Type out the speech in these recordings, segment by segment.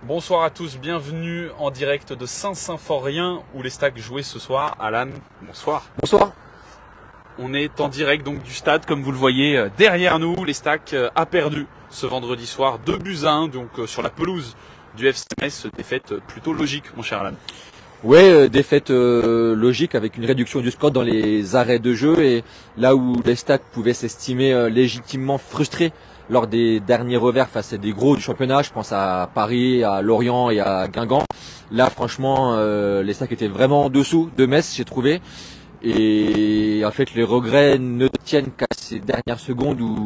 Bonsoir à tous, bienvenue en direct de Saint-Symphorien où les Stacks jouaient ce soir. Alan, bonsoir. Bonsoir. On est en direct donc du stade, comme vous le voyez derrière nous. Les Stacks a perdu ce vendredi soir 2-1 donc sur la pelouse du FC Metz. Défaite plutôt logique, mon cher Alan. Ouais, défaite logique avec une réduction du score dans les arrêts de jeu et là où les Stacks pouvaient s'estimer légitimement frustrés lors des derniers revers face à des gros du championnat, je pense à Paris, à Lorient et à Guingamp. Là, franchement, les Stacks étaient vraiment en dessous de Metz, j'ai trouvé. Et en fait, les regrets ne tiennent qu'à ces dernières secondes où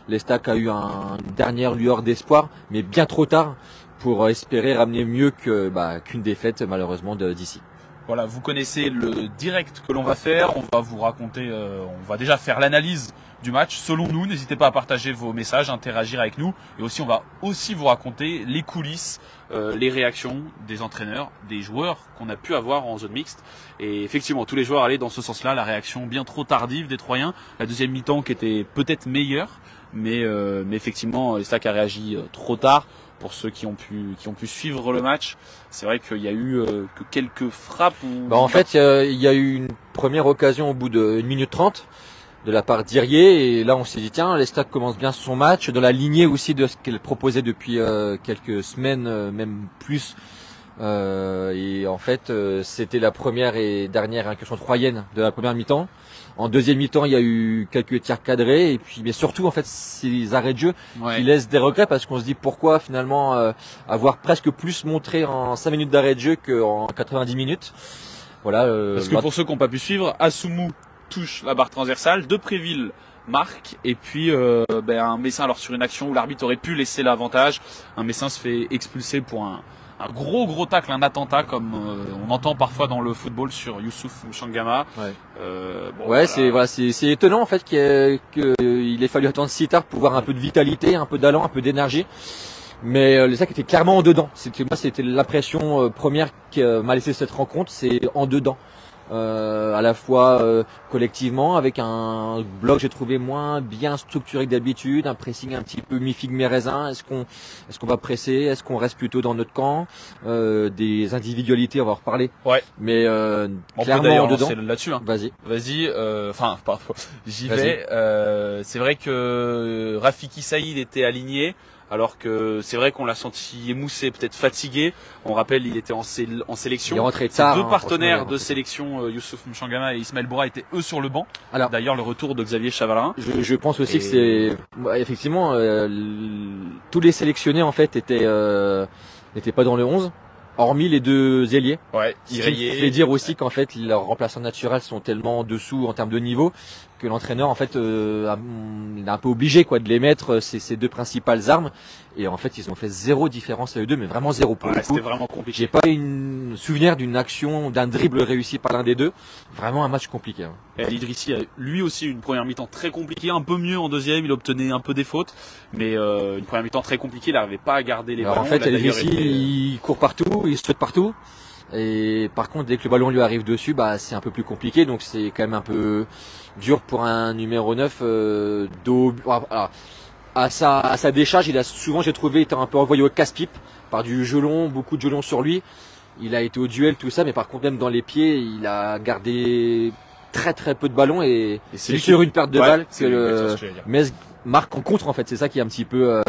les Stacks a eu une dernière lueur d'espoir, mais bien trop tard pour espérer ramener mieux qu'une défaite malheureusement d'ici. Voilà, vous connaissez le direct que l'on va faire. On va vous raconter, on va déjà faire l'analyse du match selon nous. N'hésitez pas à partager vos messages, interagir avec nous. Et aussi, on va aussi vous raconter les coulisses, les réactions des entraîneurs, des joueurs qu'on a pu avoir en zone mixte. Et effectivement, tous les joueurs allaient dans ce sens-là. La réaction bien trop tardive des Troyens. La deuxième mi-temps qui était peut-être meilleure. Mais effectivement, les Stacks a réagi trop tard. Pour ceux qui ont pu suivre le match, c'est vrai qu'il y a eu que quelques frappes. En fait, il y a eu une première occasion au bout de 1 minute 30 de la part d'Irier et là on s'est dit tiens, les Stacks commencent bien son match dans la lignée aussi de ce qu'elle proposait depuis quelques semaines, même plus. Et en fait, c'était la première et dernière incursion troyenne de la première mi-temps. En deuxième mi-temps, il y a eu quelques tirs cadrés et puis, mais surtout en fait, ces arrêts de jeu qui laissent des regrets parce qu'on se dit pourquoi finalement avoir presque plus montré en 5 minutes d'arrêt de jeu qu'en 90 minutes. Voilà. Parce que pour ceux qui n'ont pas pu suivre, Assoumou touche la barre transversale, Depréville marque et puis un Messin alors sur une action où l'arbitre aurait pu laisser l'avantage, un Messin se fait expulser pour un gros tacle, un attentat comme on entend parfois dans le football sur Youssouf Mchangama. C'est étonnant en fait qu'il ait fallu attendre si tard pour voir un peu de vitalité, un peu d'allant, un peu d'énergie. Mais les Stacks étaient clairement en dedans. C'était l'impression première qui m'a laissé cette rencontre, c'est en dedans. À la fois collectivement avec un bloc j'ai trouvé moins bien structuré que d'habitude, un pressing un petit peu mi-figue mi-raisin. Est-ce qu'on va presser, est-ce qu'on reste plutôt dans notre camp, des individualités on va en reparler. Ouais. Mais clairement en dedans. C'est là-dessus. Hein. Vas-y. J'y vais. C'est vrai que Rafiki Saïd était aligné. Alors que c'est vrai qu'on l'a senti émoussé, peut-être fatigué. On rappelle, il était en sélection. Il est rentré tard. Deux partenaires de sélection, Youssouf Mchangama et Ismaël Boura, étaient eux sur le banc. D'ailleurs, le retour de Xavier Chavalarin. Je pense aussi que c'est effectivement tous les sélectionnés en fait n'étaient pas dans le 11. Hormis les deux ailiers. Ouais, ce qui fait dire aussi qu'en fait leurs remplaçants naturels sont tellement en dessous en termes de niveau que l'entraîneur en fait il est un peu obligé de les mettre ces deux principales armes et en fait ils ont fait zéro différence les deux, mais vraiment zéro pour le coup. C'était vraiment compliqué. J'ai pas souvenir d'une action, d'un dribble réussi par l'un des deux. Vraiment un match compliqué. Et Idrissi a lui aussi une première mi-temps très compliquée, un peu mieux en deuxième, il obtenait un peu des fautes, mais une première mi-temps très compliquée, il n'arrivait pas à garder les ballons. En fait, Idrissi il court partout, il saute partout. Et par contre, dès que le ballon lui arrive dessus, c'est un peu plus compliqué. Donc c'est quand même un peu dur pour un numéro 9 à sa décharge. Il a souvent, j'ai trouvé, été un peu envoyé au casse-pipe par du gelon, beaucoup de gelon sur lui. Il a été au duel, tout ça, mais par contre même dans les pieds, il a gardé très peu de ballons et c'est sur une perte de balle que Metz marque en contre en fait. C'est ça qui est un petit peu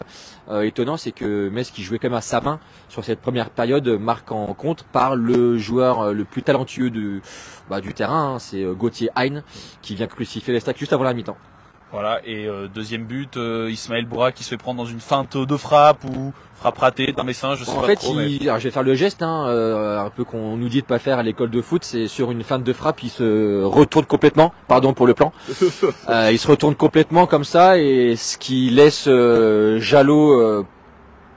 étonnant, c'est que Metz qui jouait quand même à sa main sur cette première période marque en contre par le joueur le plus talentueux du terrain, c'est Gauthier Hein qui vient crucifier les Stacks juste avant la mi-temps. Voilà, et deuxième but, Ismaël Boura qui se fait prendre dans une feinte de frappe ou frappe ratée d'un Messin, je sais pas trop. Alors je vais faire le geste, un peu qu'on nous dit de pas faire à l'école de foot, c'est sur une feinte de frappe, il se retourne complètement, pardon pour le plan, il se retourne complètement comme ça, et ce qui laisse Jalot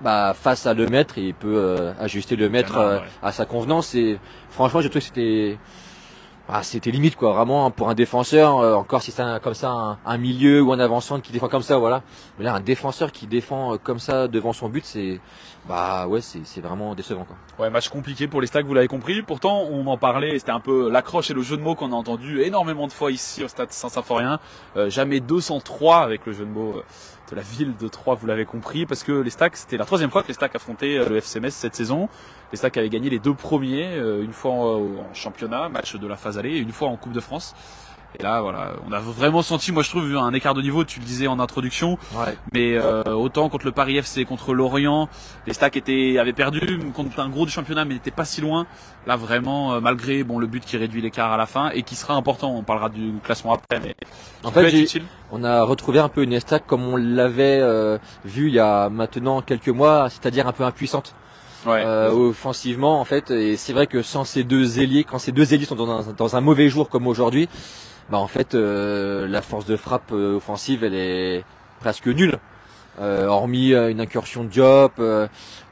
face à le maître, et il peut ajuster le maître à sa convenance, et franchement j'ai trouvé que c'était limite vraiment pour un défenseur, encore si c'est comme ça un milieu ou un avançant qui défend comme ça, voilà. Mais là un défenseur qui défend comme ça devant son but, c'est vraiment décevant Ouais, match compliqué pour les Stacks, vous l'avez compris. Pourtant on en parlait, c'était un peu l'accroche et le jeu de mots qu'on a entendu énormément de fois ici au stade Saint-Symphorien. Jamais 203 avec le jeu de mots de la ville de Troyes, vous l'avez compris, parce que l'Estac, c'était la 3e fois que l'Estac affrontait le FC Metz cette saison. L'Estac avait gagné les 2 premiers, une fois en championnat, match de la phase aller, et une fois en Coupe de France. Et là, voilà, on a vraiment senti, moi je trouve, un écart de niveau, tu le disais en introduction. Ouais. Mais autant contre le Paris FC, contre l'Orient, l'Estac avait perdu contre un gros du championnat, mais n'était pas si loin. Là, vraiment, malgré le but qui réduit l'écart à la fin et qui sera important, on parlera du classement après, mais en fait, on a retrouvé un peu une Estac comme on l'avait vu il y a maintenant quelques mois, c'est-à-dire un peu impuissante. Ouais. Offensivement en fait, et c'est vrai que sans ces deux ailiers, quand ces deux ailiers sont dans un mauvais jour comme aujourd'hui, bah en fait la force de frappe offensive elle est presque nulle, hormis une incursion de Diop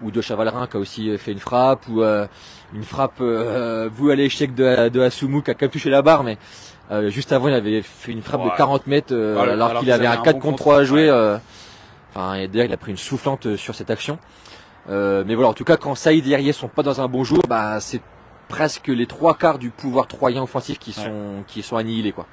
ou de Chavalerin qui a aussi fait une frappe, ou une frappe vouée à l'échec de Assoumou qui a quand même touché la barre, mais juste avant il avait fait une frappe de 40 mètres alors qu'il avait un 4 contre 3 à jouer. Enfin, et d'ailleurs il a pris une soufflante sur cette action. Mais voilà, en tout cas, quand Saïd et Herrier sont pas dans un bon jour, bah c'est presque les 3/4 du pouvoir troyen offensif qui sont annihilés, quoi.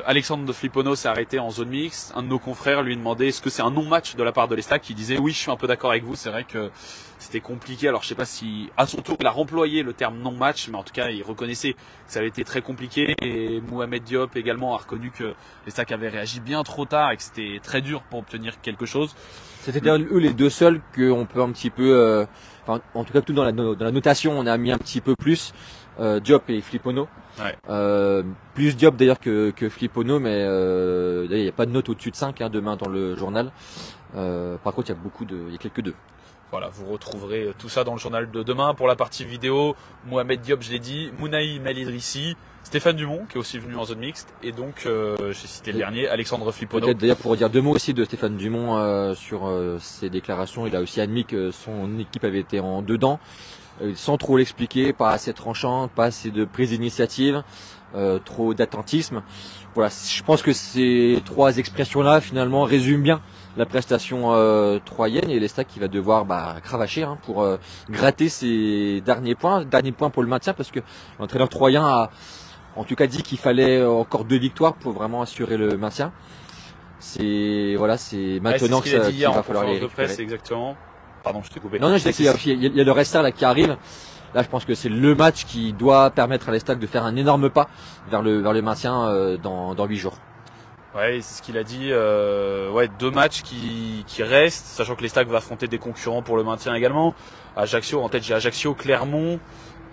Alexandre de Flippono s'est arrêté en zone mixte. Un de nos confrères lui demandait est-ce que c'est un non-match de la part de l'Estac. Il disait oui, je suis un peu d'accord avec vous. C'est vrai que c'était compliqué. Alors je sais pas si à son tour il a remployé le terme non-match, mais en tout cas il reconnaissait que ça avait été très compliqué. Et Mohamed Diop également a reconnu que l'Estac avait réagi bien trop tard et que c'était très dur pour obtenir quelque chose. C'était d'ailleurs eux les deux seuls qu'on peut un petit peu, enfin, en tout cas tout dans la notation, on a mis un petit peu plus Diop et Flippono. Ouais. Plus Diop d'ailleurs que Flippono, mais il n'y a pas de note au-dessus de 5 demain dans le journal. Par contre, il y a quelques 2. Voilà, vous retrouverez tout ça dans le journal de demain. Pour la partie vidéo, Mohamed Diop, je l'ai dit, Mounaï Melidrissi, Stéphane Dumont, qui est aussi venu en zone mixte, et donc, j'ai cité le dernier, Alexandre Flippono. Peut-être d'ailleurs pour dire 2 mots aussi de Stéphane Dumont sur ses déclarations, il a aussi admis que son équipe avait été en dedans, sans trop l'expliquer, pas assez tranchant, pas assez de prise d'initiative, trop d'attentisme. Voilà, je pense que ces 3 expressions-là, finalement, résument bien la prestation troyenne, et l'Estac qui va devoir cravacher pour gratter ses derniers points pour le maintien, parce que l'entraîneur troyen a en tout cas dit qu'il fallait encore 2 victoires pour vraiment assurer le maintien. C'est maintenant qu'il va falloir les récupérer. Exactement. Pardon, je t'ai coupé. Non, je disais qu'il y a le Restart là qui arrive. Là, je pense que c'est le match qui doit permettre à l'Estac de faire un énorme pas vers le maintien dans 8 jours. Ouais, c'est ce qu'il a dit. 2 matchs qui restent, sachant que l'Estac va affronter des concurrents pour le maintien également. Ajaccio, en tête j'ai Ajaccio, Clermont.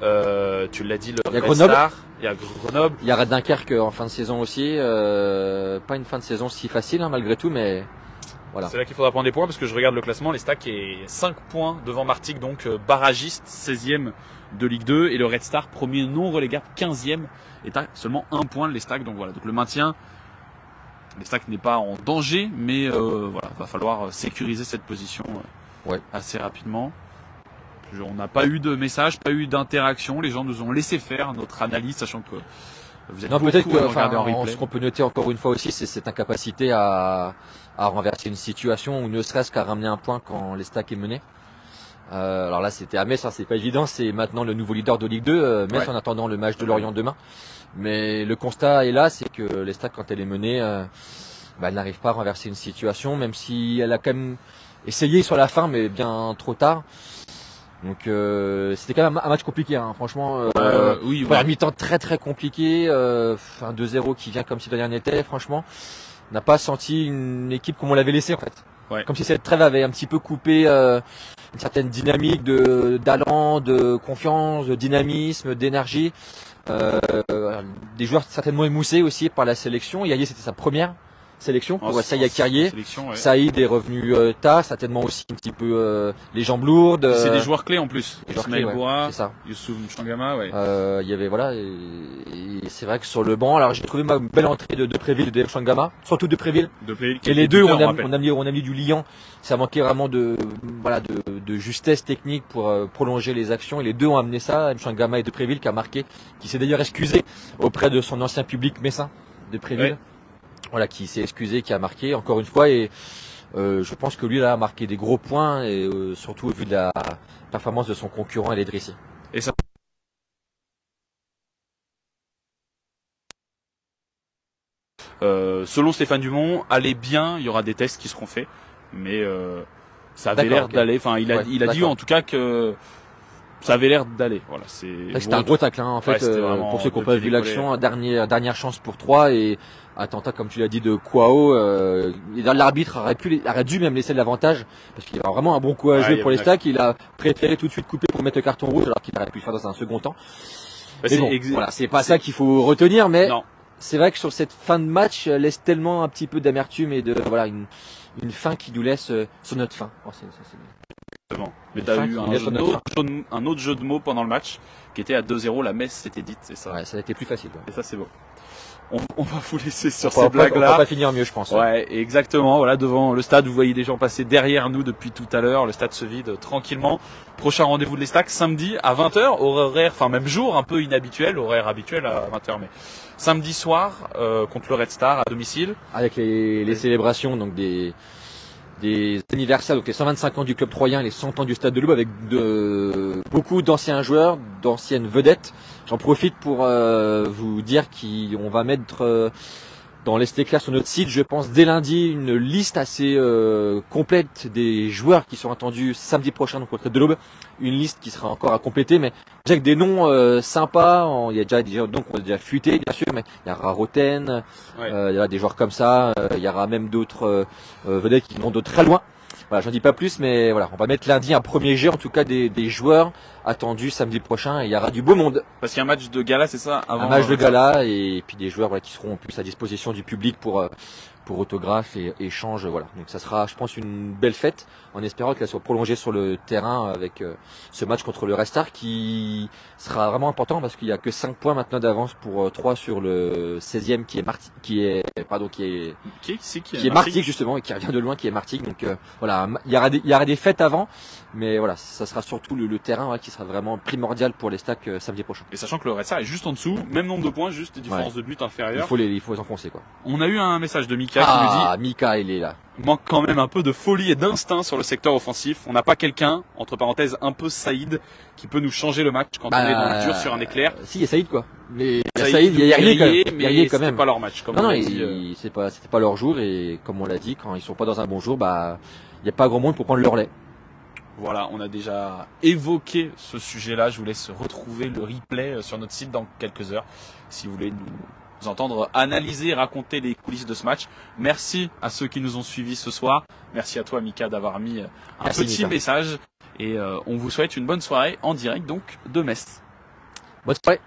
Tu l'as dit, il y a Grenoble. Il y a Grenoble. Il y a Dunkerque en fin de saison aussi. Pas une fin de saison si facile malgré tout, mais voilà. C'est là qu'il faudra prendre des points, parce que je regarde le classement. L'Estac est 5 points devant Martigues, donc barragiste, 16e de Ligue 2, et le Red Star, premier non relégable, 15e, est à seulement 1 point de l'Estac. Donc voilà, donc le maintien, l'Estac n'est pas en danger, mais va falloir sécuriser cette position assez rapidement. On n'a pas eu de message, pas eu d'interaction. Les gens nous ont laissé faire notre analyse, sachant que vous êtes peut-être que regarder en replay. Ce qu'on peut noter encore une fois aussi, c'est cette incapacité à renverser une situation, ou ne serait-ce qu'à ramener un point quand l'Estac est mené. Alors là, c'était à Metz, c'est pas évident. C'est maintenant le nouveau leader de Ligue 2, Metz, en attendant le match de Lorient demain. Mais le constat est là, c'est que l'Estac, quand elle est menée, elle n'arrive pas à renverser une situation, même si elle a quand même essayé sur la fin, mais bien trop tard. Donc c'était quand même un match compliqué, franchement. La mi-temps très très compliqué, un 2-0 qui vient comme si de rien n'était. Franchement, on n'a pas senti une équipe comme on l'avait laissé en fait. Ouais. Comme si cette trêve avait un petit peu coupé une certaine dynamique d'allant, de confiance, de dynamisme, d'énergie. Des joueurs certainement émoussés aussi par la sélection. Yaye, c'était sa première sélection pour Saïd Carrier. Saïd est revenu tard, certainement aussi un petit peu les jambes lourdes. C'est des joueurs clés en plus. Ismaël Boura, Youssouf Mchangama, il y avait et c'est vrai que sur le banc, alors j'ai trouvé ma belle entrée de Préville, de Mchangama, surtout de Préville. Et les deux, on a mis du liant. Ça manquait vraiment de justesse technique pour prolonger les actions. Et les deux ont amené ça. Mchangama et de Préville qui a marqué, qui s'est d'ailleurs excusé auprès de son ancien public messin de Préville. Ouais. Voilà, qui s'est excusé, qui a marqué encore une fois, et je pense que lui là a marqué des gros points, et surtout au vu de la performance de son concurrent El Edrissi. Et ça Selon Stéphane Dumont, allez bien, il y aura des tests qui seront faits, mais ça avait l'air d'aller. Enfin, il a dit en tout cas que ça avait l'air d'aller. Voilà, c'était un gros tacle, hein, en fait, pour ceux qui n'ont pas vu l'action. Dernière chance pour 3 et attentat, comme tu l'as dit, de Kwao. L'arbitre aurait dû même laisser l'avantage parce qu'il y avait vraiment un bon coup à jouer pour les Stacks. Il a préféré tout de suite couper pour mettre le carton rouge alors qu'il aurait pu le faire dans un second temps. Mais bon, voilà, c'est pas ça qu'il faut retenir, mais c'est vrai que sur cette fin de match laisse tellement un petit peu d'amertume et de voilà une fin qui nous laisse sur notre fin. Mais tu as eu un autre jeu de mots pendant le match qui était à 2-0, la messe s'était dite, c'est ça. Ouais, ça a été plus facile. Et ça c'est beau. On va vous laisser sur ces blagues-là. On va pas finir mieux, je pense. Ouais, exactement. Voilà, devant le stade, vous voyez des gens passer derrière nous depuis tout à l'heure. Le stade se vide tranquillement. Prochain rendez-vous de les Stacks, samedi à 20h, horaire, enfin même jour, un peu inhabituel, horaire habituel à 20h, mais samedi soir contre le Red Star à domicile. Avec les célébrations donc des anniversaires, donc les 125 ans du club troyen et les 100 ans du Stade de l'Aube avec beaucoup d'anciens joueurs, d'anciennes vedettes. J'en profite pour vous dire qu'on va mettre dans l'Est éclair sur notre site, je pense dès lundi, une liste assez complète des joueurs qui sont attendus samedi prochain donc au Stade de l'Aube. Une liste qui sera encore à compléter, mais déjà avec des noms sympas. Il y a déjà des noms qu'on a déjà fuités, bien sûr, mais il y aura Roten, il y aura des joueurs comme ça. Il y aura même d'autres vedettes qui vont de très loin. Voilà, j'en dis pas plus, mais voilà, on va mettre lundi un premier jet, en tout cas des joueurs attendus samedi prochain. Et il y aura du beau monde. Parce qu'il y a un match de gala, c'est ça avant, un match de gala et puis des joueurs qui seront en plus à disposition du public pour autographes et échanges. Voilà, donc ça sera, je pense, une belle fête en espérant qu'elle soit prolongée sur le terrain avec ce match contre le Red Star qui sera vraiment important parce qu'il y a que 5 points maintenant d'avance pour 3 sur le 16e qui est Martigues justement et qui revient de loin, qui est Martigues. Donc voilà, il y aura des fêtes avant, mais voilà, ça sera surtout le terrain qui sera vraiment primordial pour les Stacks samedi prochain. Et sachant que le Red Star est juste en dessous, même nombre de points, juste différence de but inférieure. Il faut les enfoncer quoi. On a eu un message de Mika qui nous dit Mika, il est là. Manque quand même un peu de folie et d'instinct sur le secteur offensif. On n'a pas quelqu'un, entre parenthèses, un peu Saïd, qui peut nous changer le match quand on est dans le dur sur un éclair. Si, il y a Saïd quoi. Mais Saïd, il y a Guerrier quand même. C'est pas leur match. Comme c'était pas leur jour et comme on l'a dit, quand ils sont pas dans un bon jour, il n'y a pas grand monde pour prendre le relais. Voilà, on a déjà évoqué ce sujet-là. Je vous laisse retrouver le replay sur notre site dans quelques heures, si vous voulez nous entendre analyser, raconter les coulisses de ce match. Merci à ceux qui nous ont suivis ce soir. Merci à toi, Mika, d'avoir mis un petit message. Et on vous souhaite une bonne soirée en direct donc de Metz. Bonne soirée.